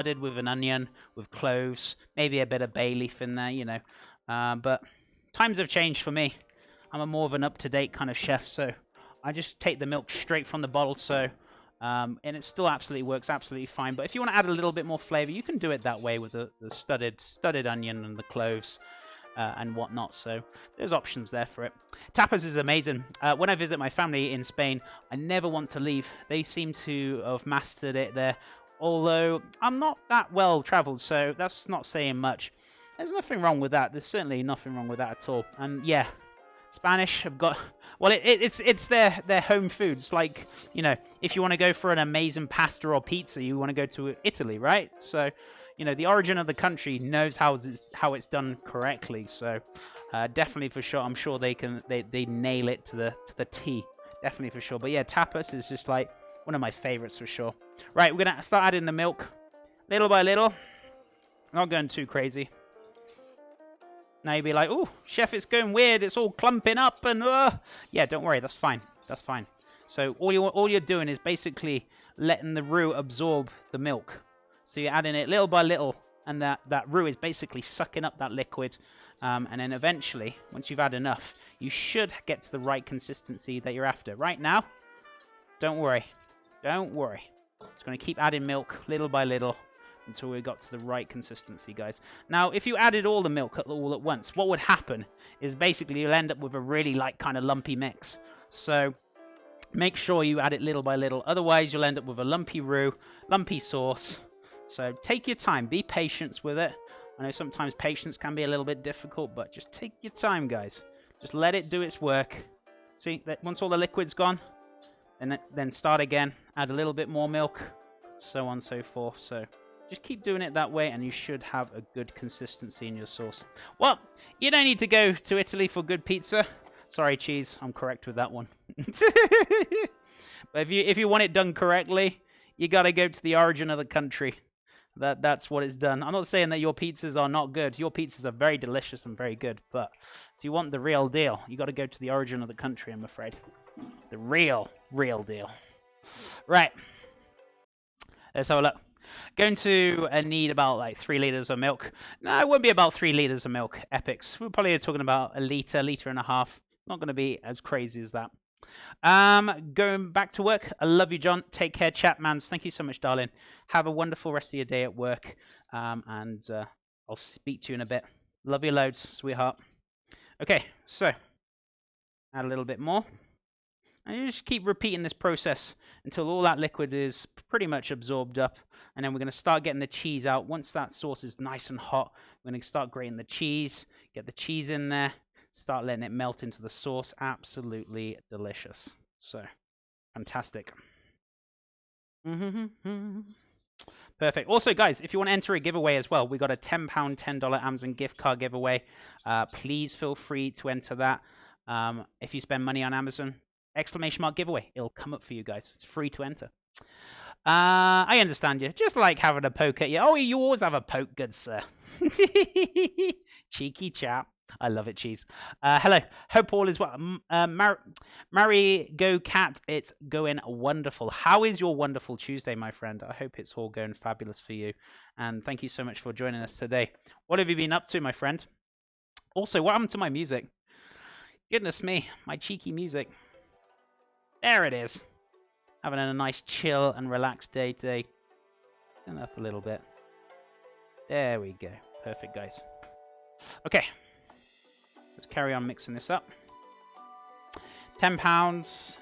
studded with an onion, with cloves, maybe a bit of bay leaf in there, you know. But times have changed for me. I'm a more of an up-to-date kind of chef, so I just take the milk straight from the bottle, so and it still absolutely works absolutely fine. But if you want to add a little bit more flavor, you can do it that way with the studded onion and the cloves and whatnot. So there's options there for it. Tapas is amazing. When I visit my family in Spain, I never want to leave. They seem to have mastered it there. Although I'm not that well traveled, so that's not saying much. There's nothing wrong with that. There's certainly nothing wrong with that at all. And yeah, Spanish have got, well, it's their home food. It's like, you know, if you want to go for an amazing pasta or pizza, you want to go to Italy, right? So, you know, the origin of the country knows how it's done correctly. So, definitely for sure, I'm sure they nail it to the T. Definitely for sure. But yeah, tapas is just like one of my favorites for sure. Right, we're gonna start adding the milk little by little. Not going too crazy. Now you'd be like, oh, chef, it's going weird. It's all clumping up and yeah, don't worry, that's fine. That's fine. So all you're doing is basically letting the roux absorb the milk. So you're adding it little by little, and that roux is basically sucking up that liquid. And then eventually, once you've had enough, you should get to the right consistency that you're after. Right now, don't worry. Don't worry. It's going to keep adding milk little by little until we got to the right consistency, guys. Now, if you added all the milk all at once, what would happen is basically you'll end up with a really like kind of lumpy mix. So make sure you add it little by little. Otherwise, you'll end up with a lumpy roux, lumpy sauce. So take your time. Be patient with it. I know sometimes patience can be a little bit difficult, but just take your time, guys. Just let it do its work. See, that once all the liquid's gone, and then start again. Add a little bit more milk, so on and so forth. So just keep doing it that way, and you should have a good consistency in your sauce. Well, you don't need to go to Italy for good pizza. Sorry, cheese. I'm correct with that one. But if you want it done correctly, you got to go to the origin of the country. That's what it's done. I'm not saying that your pizzas are not good. Your pizzas are very delicious and very good. But if you want the real deal, you got to go to the origin of the country, I'm afraid. The real deal. Right. Let's have a look. Going to need about like 3 liters of milk. No, it won't be about 3 liters of milk, epics. We're probably talking about a liter and a half. Not going to be as crazy as that. Going back to work. I love you, John. Take care, Chapmans. Thank you so much, darling. Have a wonderful rest of your day at work. And I'll speak to you in a bit. Love you loads, sweetheart. Okay, so add a little bit more. And you just keep repeating this process until all that liquid is pretty much absorbed up. And then we're going to start getting the cheese out. Once that sauce is nice and hot, we're going to start grating the cheese. Get the cheese in there. Start letting it melt into the sauce. Absolutely delicious. So, fantastic. Perfect. Also, guys, if you want to enter a giveaway as well, we got a £10, $10 Amazon gift card giveaway. Please feel free to enter that. If you spend money on Amazon, ! giveaway. It'll come up for you guys. It's free to enter. I understand you. Just like having a poke at you. Oh, you always have a poke, good sir. Cheeky chap. I love it, cheese. Hello. Hope all is well. Mary Go Cat, it's going wonderful. How is your wonderful Tuesday, my friend? I hope it's all going fabulous for you. And thank you so much for joining us today. What have you been up to, my friend? Also, what happened to my music? Goodness me, my cheeky music. There it is. Having a nice chill and relaxed day today. Turn up a little bit. There we go. Perfect, guys. Okay. Let's carry on mixing this up. £10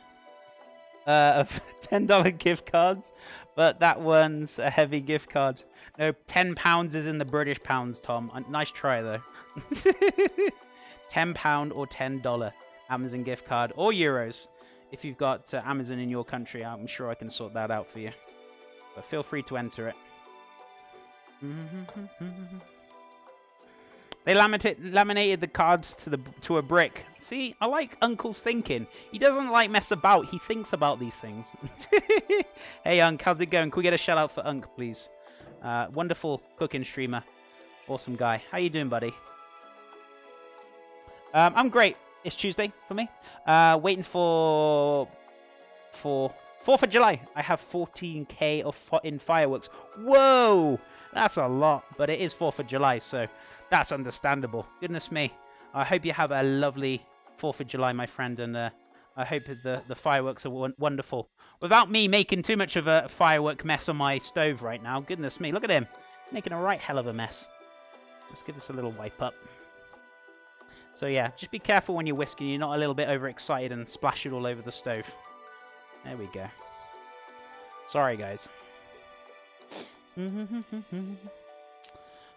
of $10 gift cards, but that one's a heavy gift card. No, £10 is in the British pounds, Tom. Nice try, though. £10 or $10 Amazon gift card or euros. If you've got Amazon in your country, I'm sure I can sort that out for you. But feel free to enter it. They laminated the cards to a brick. See, I like Uncle's thinking. He doesn't like mess about. He thinks about these things. Hey, Unc, how's it going? Can we get a shout out for Unc, please? Wonderful cooking streamer. Awesome guy. How you doing, buddy? I'm great. It's Tuesday for me. Waiting for 4th of July, I have 14k in fireworks. Whoa! That's a lot, but it is 4th of July, so that's understandable. Goodness me. I hope you have a lovely 4th of July, my friend, and I hope the fireworks are wonderful. Without me making too much of a firework mess on my stove right now. Goodness me, look at him. Making a right hell of a mess. Let's give this a little wipe up. So yeah, just be careful when you're whisking. You're not a little bit overexcited and splash it all over the stove. There we go. Sorry, guys.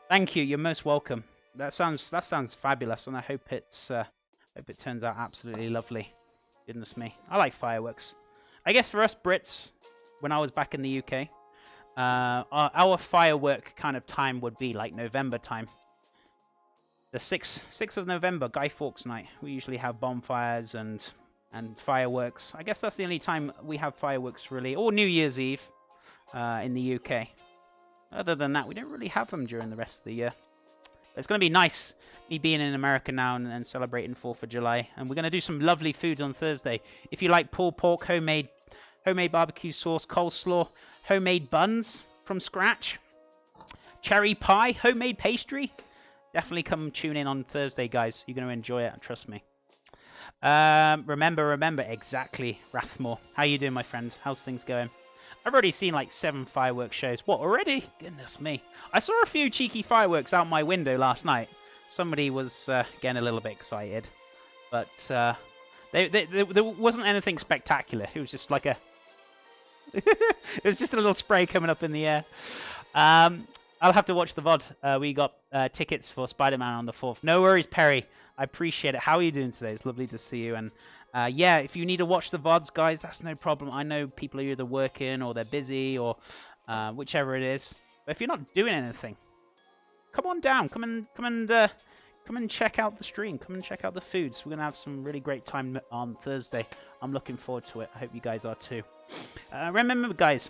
Thank you. You're most welcome. That sounds fabulous, and I hope it turns out absolutely lovely. Goodness me, I like fireworks. I guess for us Brits, when I was back in the UK, our firework kind of time would be like November time. The 6th of November, Guy Fawkes night. We usually have bonfires and fireworks. I guess that's the only time we have fireworks really, or New Year's Eve in the UK. Other than that, we don't really have them during the rest of the year. But it's going to be nice, me being in America now and celebrating 4th of July. And we're going to do some lovely foods on Thursday. If you like pulled pork, homemade barbecue sauce, coleslaw, homemade buns from scratch, cherry pie, homemade pastry, definitely come tune in on Thursday, guys. You're going to enjoy it, trust me. Remember, exactly, Rathmore. How you doing, my friend? How's things going? I've already seen like 7 fireworks shows. What, already? Goodness me. I saw a few cheeky fireworks out my window last night. Somebody was getting a little bit excited. But there wasn't anything spectacular. It was just like a... it was just a little spray coming up in the air. I'll have to watch the VOD. We got tickets for Spider-Man on the 4th. No worries, Perry. I appreciate it. How are you doing today? It's lovely to see you. And yeah, if you need to watch the VODs, guys, that's no problem. I know people are either working or they're busy or whichever it is. But if you're not doing anything, come on down. Come and check out the stream. Come and check out the foods. We're gonna have some really great time on Thursday. I'm looking forward to it. I hope you guys are too. Remember, guys,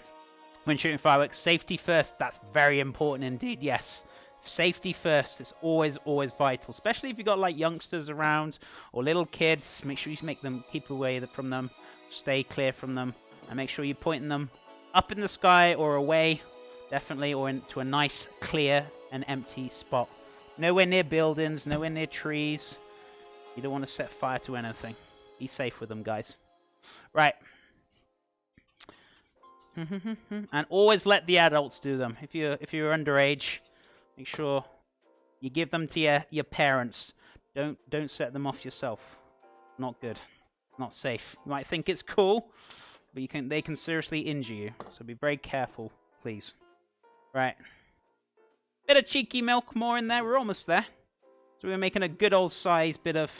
when shooting fireworks, safety first. That's very important indeed. Yes. Safety first. It's always vital, especially if you've got like youngsters around or little kids. Make sure you keep away from them, stay clear from them, and make sure you're pointing them up in the sky or away, definitely, or into a nice, clear and empty spot. Nowhere near buildings, nowhere near trees. You don't want to set fire to anything. Be safe with them, guys. Right. And always let the adults do them. If you're underage, make sure you give them to your parents. Don't set them off yourself. Not good. Not safe. You might think it's cool, but they can seriously injure you. So be very careful, please. Right. Bit of cheeky milk more in there. We're almost there. So we're making a good old size bit of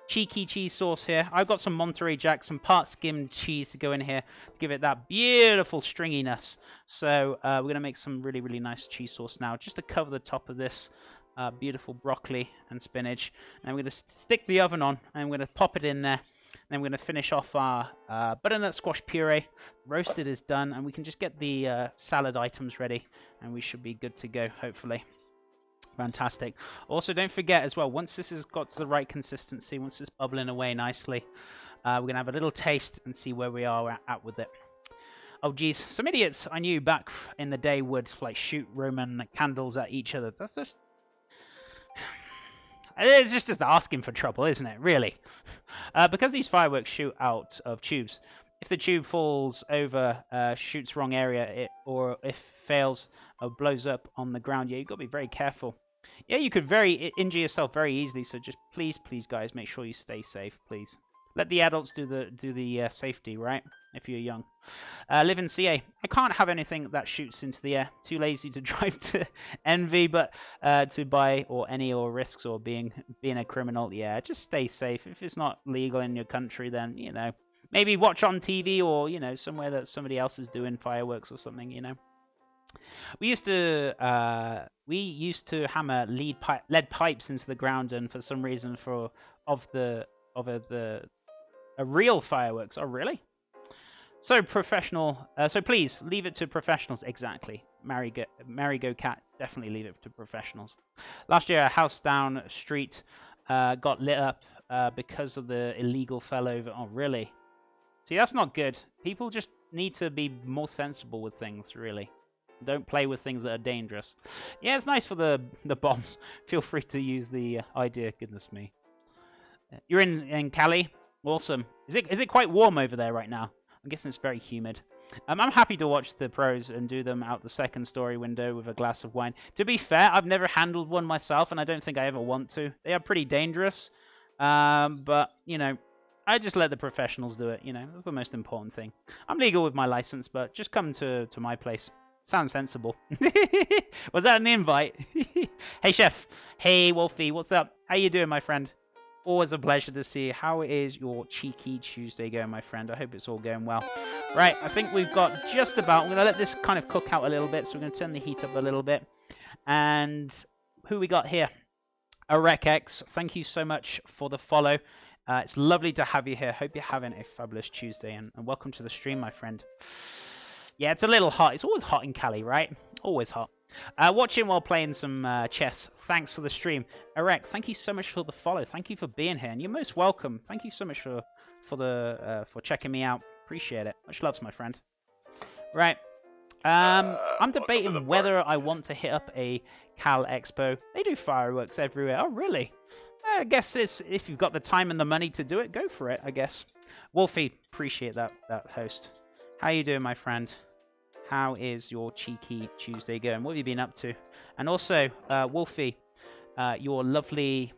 cheeky cheese sauce here. I've got some Monterey Jack, some part skimmed cheese to go in here to give it that beautiful stringiness. So we're going to make some really, really nice cheese sauce now, just to cover the top of this beautiful broccoli and spinach. And we're going to stick the oven on, and we're going to pop it in there. And we're going to finish off our butternut squash puree. Roasted is done, and we can just get the salad items ready, and we should be good to go, hopefully. Fantastic. Also, don't forget as well, once this has got to the right consistency, once it's bubbling away nicely, we're going to have a little taste and see where we are at with it. Oh, geez. Some idiots I knew back in the day would like shoot Roman candles at each other. That's just... It's just asking for trouble, isn't it? Really. Because these fireworks shoot out of tubes, if the tube falls over, shoots wrong area, or if fails or blows up on the ground, yeah, you've got to be very careful. Yeah, you could injure yourself very easily, so just please, guys, make sure you stay safe, please. Let the adults do the safety, right? If you're young. Live in CA. I can't have anything that shoots into the air. Too lazy to drive to Envy, but to buy or risks or being a criminal. Yeah, just stay safe. If it's not legal in your country, then maybe watch on TV or somewhere that somebody else is doing fireworks or something. We used to hammer lead pipes into the ground, and for some reason a real fireworks. Oh, really? So professional. So please leave it to professionals. Exactly. Go Cat. Definitely leave it to professionals. Last year, a house down street got lit up because of the illegal fell over. Oh, really? See, that's not good. People just need to be more sensible with things, really. Don't play with things that are dangerous. Yeah, it's nice for the bombs. Feel free to use the idea. Goodness me. You're in Cali? Awesome. Is it quite warm over there right now? I'm guessing it's very humid. I'm happy to watch the pros and do them out the second story window with a glass of wine. To be fair, I've never handled one myself, and I don't think I ever want to. They are pretty dangerous, but, you know, I just let the professionals do it, you know. That's the most important thing. I'm legal with my license, but just come to my place. Sounds sensible. Was that an invite? Hey, Chef. Hey, Wolfie. What's up? How you doing, my friend? Always a pleasure to see you. How is your cheeky Tuesday going, my friend? I hope it's all going well. Right, I think we've got just about... I'm going to let this kind of cook out a little bit, so we're going to turn the heat up a little bit. And who we got here? ArekX, thank you so much for the follow. It's lovely to have you here. Hope you're having a fabulous Tuesday, and welcome to the stream, my friend. Yeah, it's a little hot. It's always hot in Cali, right? Always hot. Watching while playing some chess. Thanks for the stream. Arek, thank you so much for the follow. Thank you for being here, and you're most welcome. Thank you so much for checking me out. Appreciate it. Much loves, my friend. Right. I'm debating whether I want to hit up a Cal Expo. They do fireworks everywhere. Oh, really? I guess it's, if you've got the time and the money to do it, go for it, I guess. Wolfie, appreciate that host. How you doing, my friend? How is your cheeky Tuesday going? What have you been up to? And also, Wolfie, your lovely...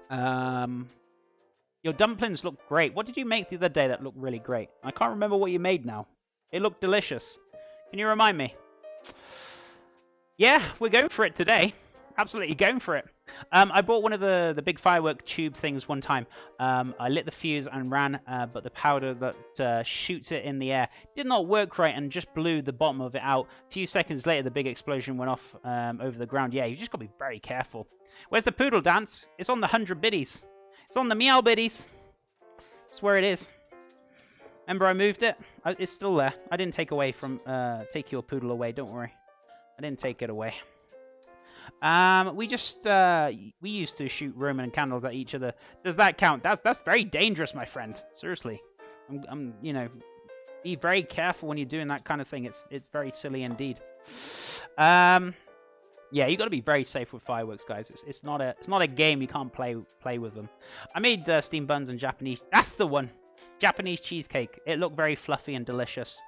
your dumplings look great. What did you make the other day that looked really great? I can't remember what you made now. It looked delicious. Can you remind me? Yeah, we're going for it today. Absolutely going for it. I bought one of the big firework tube things one time. I lit the fuse and ran, but the powder that shoots it in the air did not work right and just blew the bottom of it out. A few seconds later, the big explosion went off over the ground. Yeah, you just got to be very careful. Where's the poodle dance? It's on the 100 biddies. It's on the meow biddies. That's where it is. Remember I moved it? It's still there. I didn't take your poodle away. Don't worry. I didn't take it away. We used to shoot Roman candles at each other. Does that count? That's very dangerous, my friend. Seriously. I'm you know, be very careful when you're doing that kind of thing. It's very silly indeed. Yeah, you got to be very safe with fireworks, guys. It's not a game. You can't play with them. I made steamed buns and Japanese. That's the one. Japanese cheesecake. It looked very fluffy and delicious.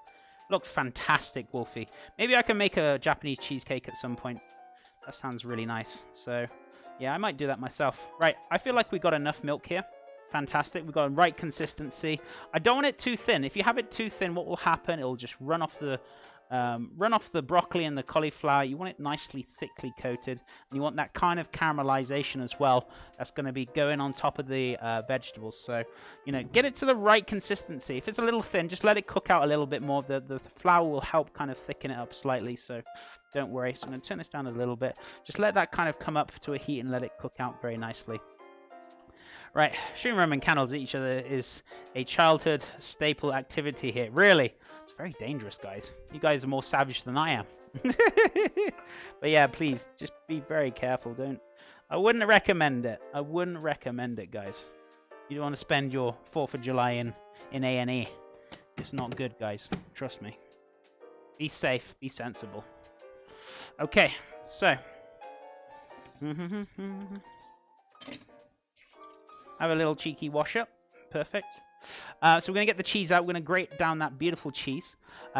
Looked fantastic, Wolfie. Maybe I can make a Japanese cheesecake at some point. That sounds really nice. So, yeah, I might do that myself. Right, I feel like we got enough milk here. Fantastic. We've got the right consistency. I don't want it too thin. If you have it too thin, what will happen? It'll just run off the broccoli and the cauliflower. You want it nicely thickly coated, and you want that kind of caramelization as well. That's going to be going on top of the vegetables. So, you know, get it to the right consistency. If it's a little thin, just let it cook out a little bit more. The flour will help kind of thicken it up slightly. So, don't worry. So I'm going to turn this down a little bit. Just let that kind of come up to a heat and let it cook out very nicely. Right, shooting Roman candles at each other is a childhood staple activity here. Really? It's very dangerous, guys. You guys are more savage than I am. But yeah, please, just be very careful. I wouldn't recommend it. I wouldn't recommend it, guys. You don't want to spend your 4th of July in A&E. It's not good, guys. Trust me. Be safe. Be sensible. Okay, so... Have a little cheeky wash up. Perfect. So we're going to get the cheese out. We're going to grate down that beautiful cheese.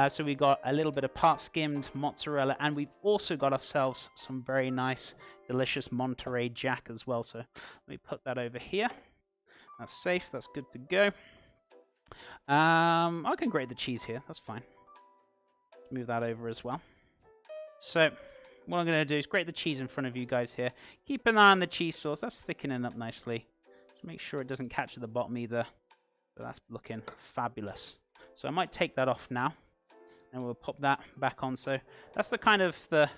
So we've got a little bit of part skimmed mozzarella, and we've also got ourselves some very nice, delicious Monterey Jack as well. So let me put that over here. That's safe. That's good to go. I can grate the cheese here. That's fine. Move that over as well. So what I'm going to do is grate the cheese in front of you guys here. Keep an eye on the cheese sauce. That's thickening up nicely. Make sure it doesn't catch at the bottom either. So that's looking fabulous. So I might take that off now, and we'll pop that back on. So that's the kind of the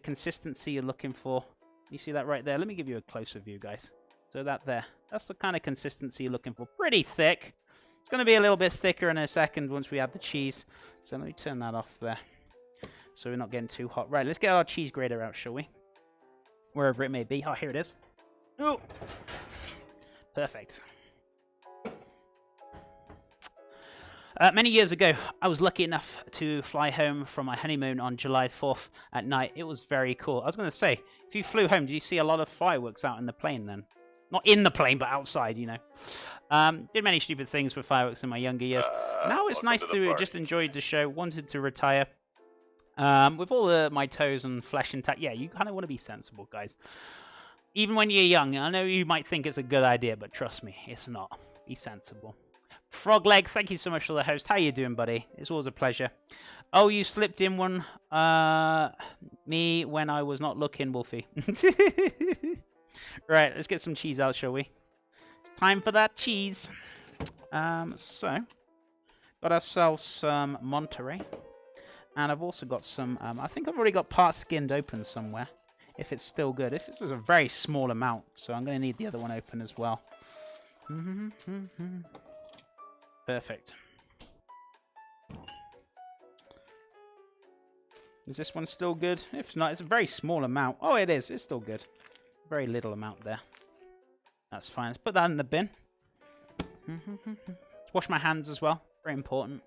consistency you're looking for. You see that right there? Let me give you a closer view, guys. So that's the kind of consistency you're looking for. Pretty thick. It's going to be a little bit thicker in a second once we add the cheese. So let me turn that off there, so we're not getting too hot. Right, let's get our cheese grater out, shall we? Wherever it may be. Oh, here it is. Oh. Perfect. Many years ago, I was lucky enough to fly home from my honeymoon on July 4th at night. It was very cool. I was going to say, if you flew home, did you see a lot of fireworks out in the plane then? Not in the plane, but outside, you know. Did many stupid things with fireworks in my younger years. Now it's nice to just enjoy the show. Wanted to retire. With all my toes and flesh intact. Yeah, you kind of want to be sensible, guys. Even when you're young, I know you might think it's a good idea, but trust me, it's not. Be sensible. Frogleg, thank you so much for the host. How you doing, buddy? It's always a pleasure. Oh, you slipped in one. Me when I was not looking, Wolfie. Right, let's get some cheese out, shall we? It's time for that cheese. So, got ourselves some Monterey. And I've also got some, I think I've already got part skinned open somewhere. If it's still good. If this is a very small amount, so I'm going to need the other one open as well. Perfect. Is this one still good? If not, it's a very small amount. Oh, it is. It's still good. Very little amount there. That's fine. Let's put that in the bin. Wash my hands as well. Very important.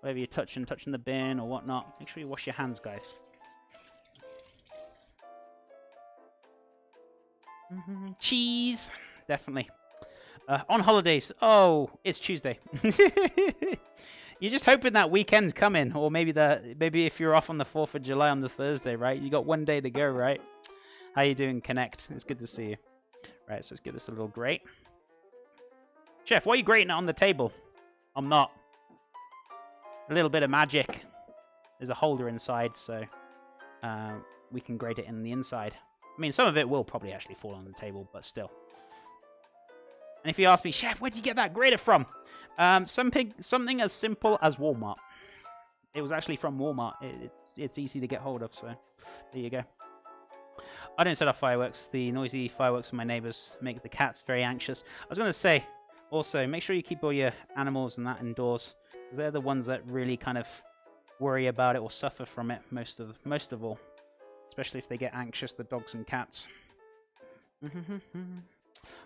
Whatever you're touching the bin or whatnot, make sure you wash your hands, guys. Cheese. Definitely. On holidays. Oh, it's Tuesday. You're just hoping that weekend's coming, or maybe if you're off on the 4th of July on the Thursday, right? You got one day to go, right? How you doing, Connect? It's good to see you. Right, so let's give this a little grate. Chef, why are you grating it on the table? I'm not. A little bit of magic. There's a holder inside, so we can grate it in the inside. I mean, some of it will probably actually fall on the table, but still. And if you ask me, Chef, where'd you get that grater from? Something as simple as Walmart. It was actually from Walmart. It's easy to get hold of, so there you go. I didn't set off fireworks. The noisy fireworks from my neighbours make the cats very anxious. I was going to say, also, make sure you keep all your animals and that indoors, because they're the ones that really kind of worry about it or suffer from it most of all. Especially if they get anxious, the dogs and cats.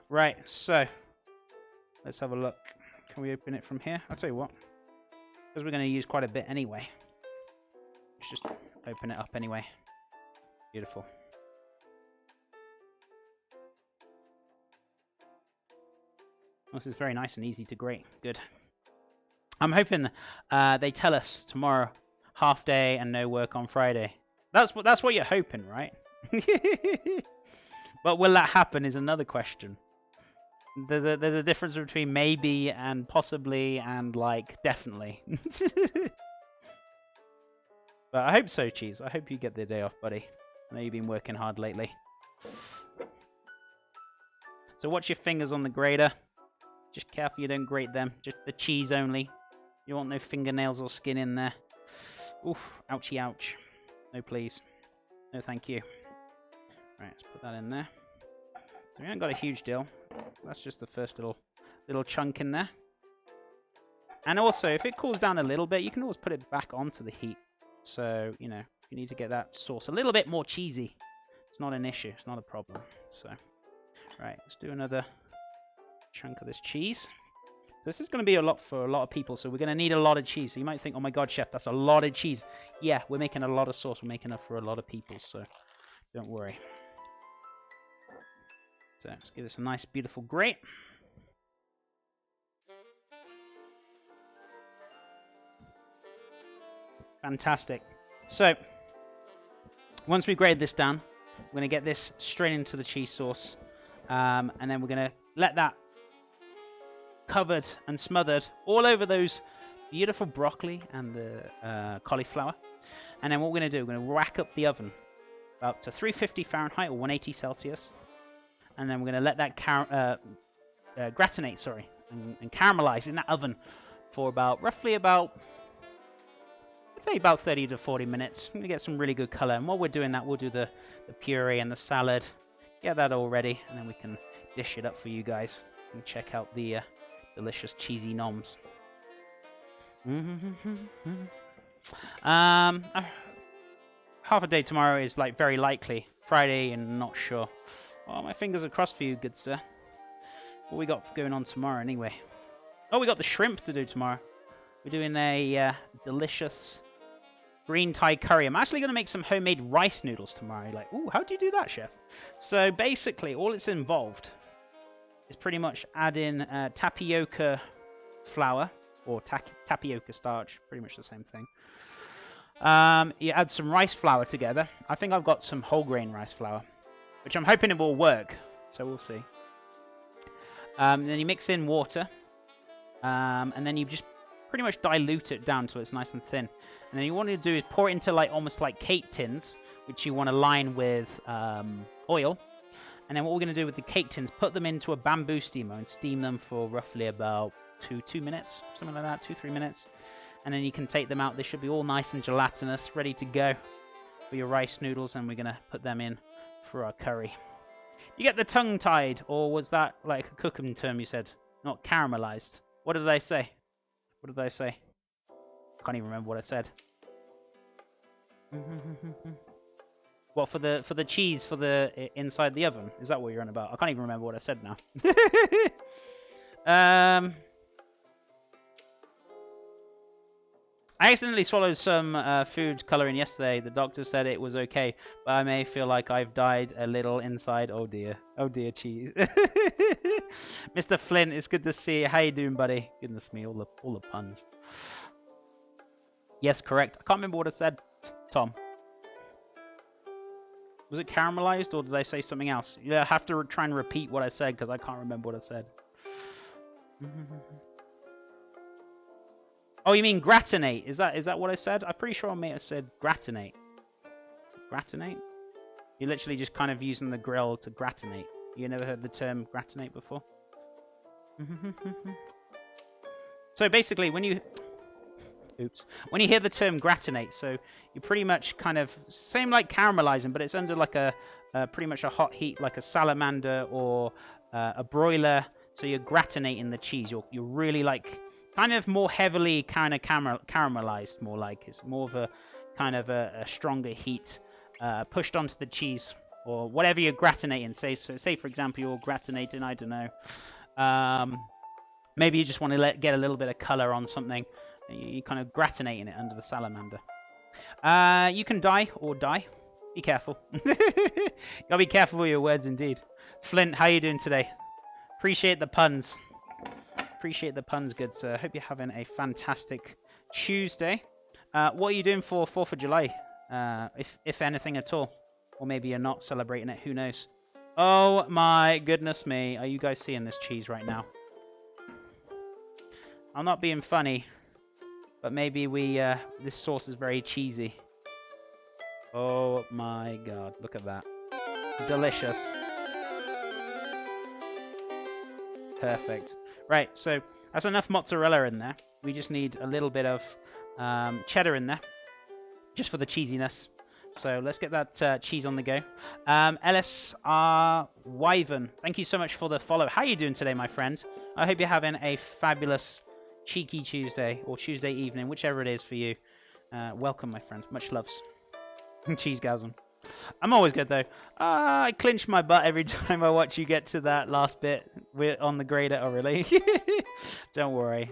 Right, so let's have a look. Can we open it from here? I'll tell you what, because we're going to use quite a bit anyway. Let's just open it up anyway. Beautiful. This is very nice and easy to grate. Good. I'm hoping they tell us tomorrow, half day and no work on Friday. That's what you're hoping, right? But will that happen is another question. There's a difference between maybe and possibly and like definitely. But I hope so, Cheese. I hope you get the day off, buddy. I know you've been working hard lately. So watch your fingers on the grater. Just careful you don't grate them. Just the cheese only. You want no fingernails or skin in there. Oof, ouchie ouch. No please. No thank you. Right, let's put that in there. So we haven't got a huge deal. That's just the first little chunk in there. And also, if it cools down a little bit, you can always put it back onto the heat. So, you know, if you need to get that sauce a little bit more cheesy, it's not an issue. It's not a problem. So, right, let's do another chunk of this cheese. This is going to be a lot for a lot of people, so we're going to need a lot of cheese. So you might think, oh my god, Chef, that's a lot of cheese. Yeah, we're making a lot of sauce. We're making it for a lot of people, so don't worry. So let's give this a nice, beautiful grate. Fantastic. So, once we grade this down, we're going to get this straight into the cheese sauce. And then we're going to let that covered and smothered all over those beautiful broccoli and the cauliflower. And then what we're going to do, we're going to rack up the oven about to 350 Fahrenheit or 180 Celsius. And then we're going to let that gratinate, and caramelize in that oven for roughly about, I'd say about 30 to 40 minutes. We're going to get some really good color. And while we're doing that, we'll do the puree and the salad. Get that all ready, and then we can dish it up for you guys and check out the delicious cheesy noms. Half a day tomorrow is like very likely. Friday, and not sure. Oh, my fingers are crossed for you, good sir. What we got going on tomorrow, anyway? Oh, we got the shrimp to do tomorrow. We're doing a delicious green Thai curry. I'm actually going to make some homemade rice noodles tomorrow. Like, ooh, how do you do that, chef? So basically, all it's involved is pretty much adding tapioca flour or tapioca starch, pretty much the same thing. You add some rice flour together. I think I've got some whole grain rice flour, which I'm hoping it will work. So we'll see. Then you mix in water, and then you just pretty much dilute it down till it's nice and thin. And then you want to do is pour it into like almost like cake tins, which you want to line with oil. And then what we're going to do with the cake tins, put them into a bamboo steamer and steam them for roughly about 2 minutes, something like that, 2-3 minutes. And then you can take them out. They should be all nice and gelatinous, ready to go for your rice noodles. And we're going to put them in for our curry. You get the tongue tied, or was that like a cooking term you said? Not caramelized. What did they say? What did they say? I can't even remember what I said. What, for the cheese for the inside the oven? Is that what you're on about? I can't even remember what I said now. I accidentally swallowed some food coloring yesterday. The doctor said it was okay, but I may feel like I've died a little inside. Oh dear. Oh dear, cheese. Mr. Flint, it's good to see you. How you doing, buddy? Goodness me, all the puns. Yes, correct. I can't remember what it said, Tom. Was it caramelized, or did I say something else? Yeah, I have to try and repeat what I said, because I can't remember what I said. Oh, you mean gratinate? Is that what I said? I'm pretty sure I may have said gratinate. Gratinate? You're literally just kind of using the grill to gratinate. You never heard the term gratinate before? So basically, when you hear the term gratinate, so you pretty much kind of, same like caramelizing, but it's under like a pretty much a hot heat, like a salamander or a broiler. So you're gratinating the cheese. You're really like, kind of more heavily kind of caramelized, more like. It's more of a kind of a stronger heat pushed onto the cheese or whatever you're gratinating. Say for example, you're gratinating, I don't know. Maybe you just want to get a little bit of color on something. You're kind of gratinating it under the salamander. You can die or die. Be careful. Gotta be careful with your words indeed. Flint, how you doing today? Appreciate the puns. Appreciate the puns, good sir. Hope you're having a fantastic Tuesday. What are you doing for 4th of July? If anything at all. Or maybe you're not celebrating it, who knows. Oh my goodness me. Are you guys seeing this cheese right now? I'm not being funny, but maybe this sauce is very cheesy. Oh my god, look at that. Delicious. Perfect. Right, so that's enough mozzarella in there. We just need a little bit of cheddar in there, just for the cheesiness. So let's get that cheese on the go. LSR Wyvern, thank you so much for the follow. How are you doing today, my friend? I hope you're having a fabulous cheeky Tuesday, or Tuesday evening, whichever it is for you. Welcome, my friend. Much loves. Cheesegasm. I'm always good, though. I clinch my butt every time I watch you get to that last bit on the grader. Oh, really? Don't worry.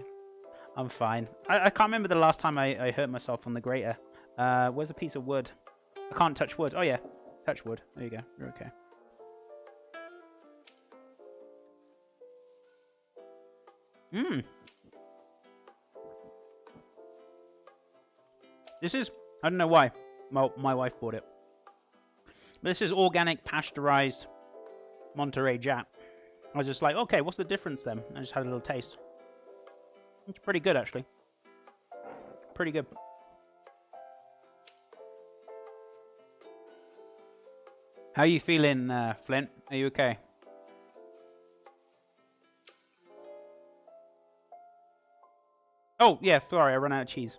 I'm fine. I can't remember the last time I hurt myself on the grater. Where's a piece of wood? I can't touch wood. Oh, yeah. Touch wood. There you go. You're okay. Mmm. This is... I don't know why. My wife bought it. This is organic pasteurized Monterey Jack. I was just like, okay, what's the difference then? I just had a little taste. It's pretty good, actually. Pretty good. How are you feeling, Flint? Are you okay? Oh, yeah, sorry, I ran out of cheese.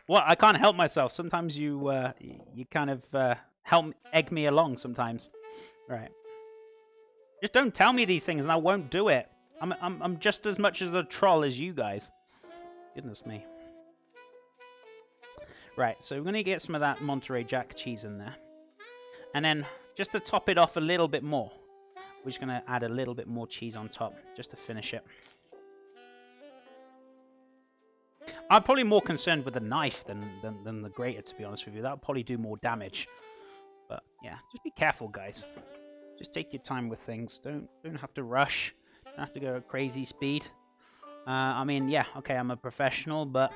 Well, I can't help myself. Sometimes you kind of help egg me along sometimes. Right. Just don't tell me these things and I won't do it. I'm just as much as a troll as you guys. Goodness me. Right, so we're going to get some of that Monterey Jack cheese in there. And then, just to top it off a little bit more, we're just going to add a little bit more cheese on top, just to finish it. I'm probably more concerned with the knife than the grater, to be honest with you. That would probably do more damage. But yeah, just be careful, guys. Just take your time with things. Don't have to rush. Don't have to go at crazy speed. I mean, yeah, okay, I'm a professional, but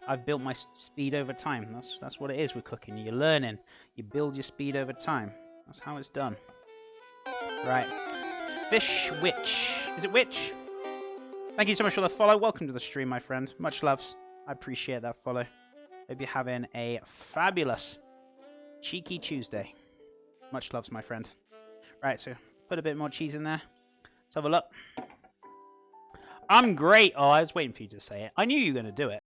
I've built my speed over time. That's what it is with cooking. You're learning. You build your speed over time. That's how it's done. Right. Fish Witch. Is it Witch? Thank you so much for the follow. Welcome to the stream, my friend. Much loves. I appreciate that follow. Hope you're having a fabulous Cheeky Tuesday. Much loves, my friend. Right, so put a bit more cheese in there. Let's have a look. I'm great. Oh, I was waiting for you to say it. I knew you were going to do it.